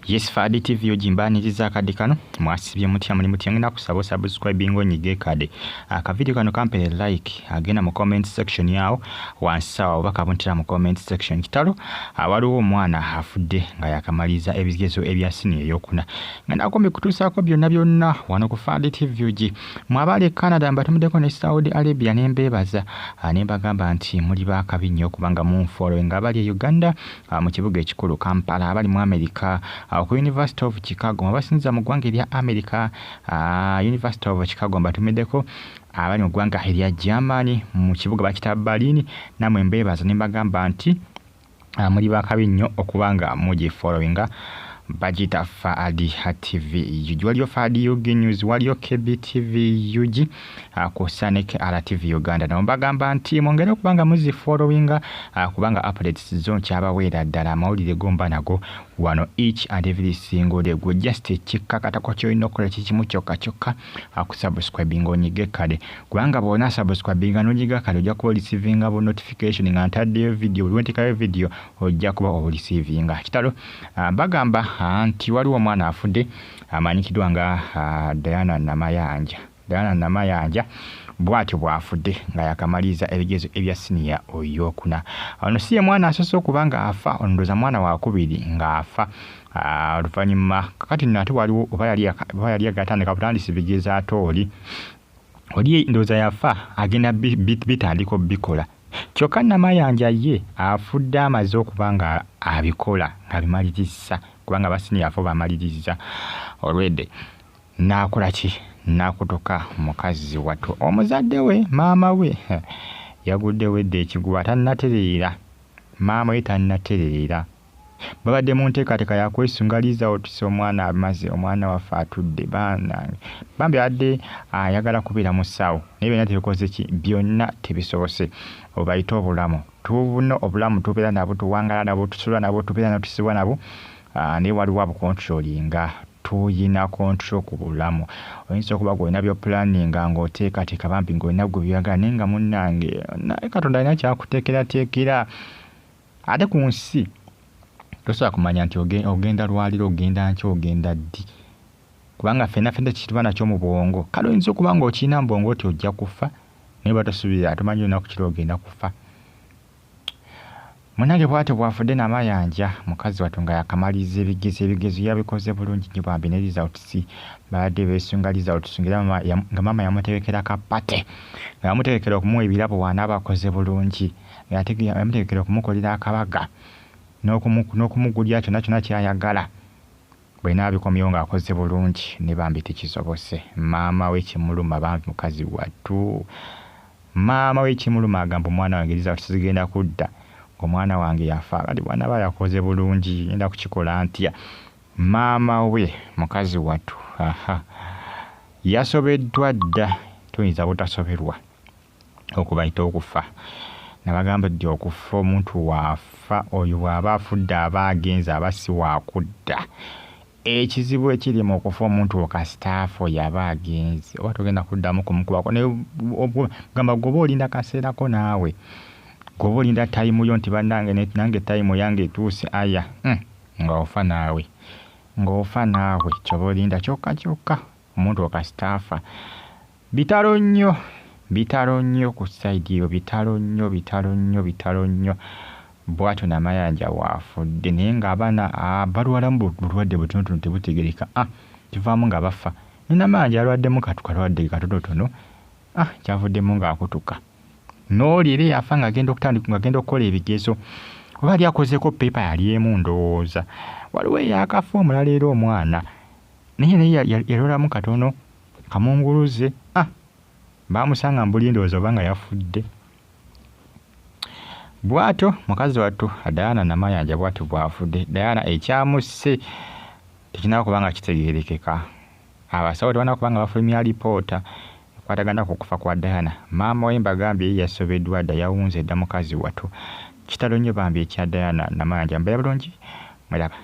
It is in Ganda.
Yes, Fadi TV ojimbaniriza akadde kano mwasibye mutya muli mutya ngina kusaba subscribe nyige kade akavideo kano kampere like agenda mu comment section yawo wansawa oba kabuntira mu comment section. Kitalo waliwo omwana afudde nga yakamaliza ebigezo ebya senior eyokuna ngenda kombe kutusaako byonna wano ku Fadi TV oji mwabale Canada mbatumiddeko ne Saudi Arabia nembebaza nembagamba nti muli bakabinyo kubanga mu following abali Uganda mu kibuga ekikulu Kampala abali mu America ku University of Chicago abasinza mu ggwanga erya America University of Chicago mbatumiddeko abali mu ggwanga erya Germany mu kibuga bakita Berlin namwe mbebaza nembagamba nti muli bakabinyo okubanga muji followinga Bajita Fadi TV yuji waliyo Fadi UG News waliyo KBTV yuji kusaneke RTV Uganda na mbagamba nti mwongere kubanga muzi followinga kubanga updates zone kyabawera ddala amawulire gomba nago wano each and every single day go just chikakata ko kyo inokola kikimu kyokka kusubscribe ngonyige kale kubanga bona subscribe ngonyiga kale ojja kuba receiving abo notification nga ntadde video wentikayo video ojja kuba receiving. Kitalo bagamba anti waliwo omwana afudde amanyikidwa nga Diana Namayanja bwatyo bwafudde nga yakamaliza ebigezo ebya senior oyokuna. Ono siye mwana asoso kubanga afa ondoza mwana wa kubiri nga afa oluvanyuma kakati nate waliwo oba yali agatandika butandisi bigezo atoli oli ndoza yafa agenda bitandiko bikola kyokka Namayanja ye afudde amaze okubanga abikola nga bimaliriza kubanga basini yafo bamaliriza olwedde nakola ki nakutoka mukazi watu omuzadde we maama we yagudde wedde ekiguwa tannatereera maama we tannatereera babadde mu nteekateeka yakwesungaliza otise omwana amaze omwana wafe atudde baana Bambi adde ayagala kubeera mu ssaawo naye byonna tebikoze ki byonna tebisobose obayita obulamu tubuno obulamu tubeera nabo tuwangala nabo tusula nabo tubeera nabo tusibwa nabo ne waliwo abukontrolinga tuyina control ku bulamu oyinza okuba gwolina byo planning ng'oteekateeka Bambi ng'olina gwe byagala naye nga munnange naye Katonda alina kyakuteekerateekera ate ku nsi tosobola kumanya nti ogenda lwaliro ogenda nki ogenda ddi kubanga ffenna tekituba nakyo mu bwongo kale oyinza okuba ng'okirina mu bwongo oti ojja kufa naye batasuubira tomanyi olunaku kiro ogenda kufa. Munange bwate bwafudde Namayanja mukazi watu nga yakamaliza ebigezo yabikoze bulungi nnyo Bambi ne results baadde beesunga results nga maama yamuterekera kapate nga yamuterekera okumuwa ebirabo wana bakoze bulungi yamuterekera okumukolera akabaga n'okumugulya kyonna kyayagala bwena abikomyewo ng'akoze bulungi ne Bambi tekisobose. Maama we kimuluma Bambi mukazi watu maama we kimuluma agamba omwana wange results zigenda kudda omwana wange yafa kati bwana bayakoze bulungi enda kukikola ntya. Maama we mukazi watu yasobeddwa dda tuyinza butasoberwa okubayita okufa nabagamba ddi okufa omuntu waafa oyo bw'aba afudde aba agenza aba si wakudda ekizibu ekiri mu okufa omuntu okasitaafu yaba agenze oba togenda kuddamu kumukubako gamba goba olinda kaseerako naawe goba olinda tayimu yo nti bannange nange tayimu yange etuuse aya ng'ofa naawe kyoba olinda kyokka omuntu okasitaafa bitalo nnyo ku sayidi eyo bitalo nnyo bwatyo Namayanja waafudde naye ng'abaana balwalamu bulwadde butonotono tebutegereka kivaamu nga bafa ne Namayanja alwaddemu kalwadde katonotono kyavuddemu ng'akutuka n'olire yafa ng'agenda okukola ebigezo oba ali akozeko pepa yali emu ndowooza waliwo eyakafa omulala era omwana naye yalolamu katono kamunguluze baamusanga mbuli ndowooza oba nga yafudde. Bwatyo mukazi wattu Diana Namayanja bwatyo bwafudde. Diana ekyamusse tekinaba kubanga kitegeerekeka abasawo tebanaba kubanga bafulumya alipoota kwatagana ku kufa kwa Diana. Maama we mbagambye yasobeddwa dda yawunze dda mukazi wattu. Kitalo nnyo Bambi ekya Diana Namayanja mbeera bulungi mulaba.